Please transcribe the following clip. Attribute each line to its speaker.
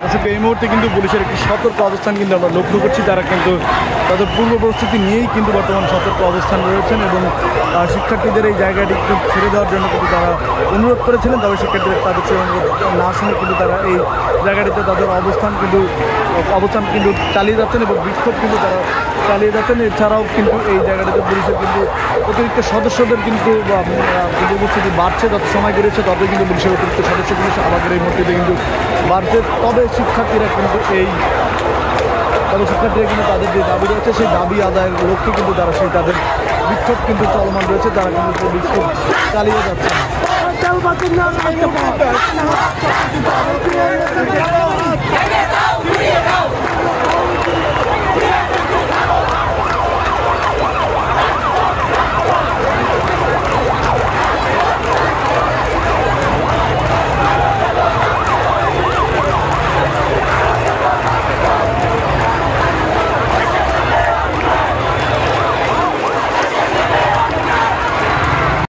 Speaker 1: আসলে এই মুহূর্তে কিন্তু পুলিশের একটি সতর্ক অবস্থান কিন্তু আমরা লক্ষ্য করছি। তারা কিন্তু তাদের পূর্ব প্রস্তুতি নিয়েই কিন্তু বর্তমান সতর্ক অবস্থান রয়েছেন এবং শিক্ষার্থীদের এই জায়গাটি একটু ছেড়ে দেওয়ার জন্য কিন্তু তারা অনুরোধ করেছিলেন। তবে শিক্ষার্থীরা তাদের সেই অনুরোধ না শুনে কিন্তু তারা এই জায়গাটিতে তাদের অবস্থান কিন্তু চালিয়ে যাচ্ছেন এবং বিক্ষোভ কিন্তু তারা চালিয়ে যাচ্ছেন। এছাড়াও কিন্তু এই জায়গাটিতে পুলিশের কিন্তু অতিরিক্ত সদস্যদের কিন্তু উপস্থিতি বাড়ছে। যত সময় বেড়েছে ততই কিন্তু পুলিশের অতিরিক্ত সদস্য পুলিশ আমাদের এই মুহূর্তে কিন্তু বাড়ছে। তবে শিক্ষার্থীরা কিন্তু তাদের যে দাবি রয়েছে সেই দাবি আদায়ের লক্ষ্যে কিন্তু তারা তাদের বিক্ষোভ কিন্তু চলমান রয়েছে। তারা কিন্তু সেই বিক্ষোভ চালিয়ে যাচ্ছে।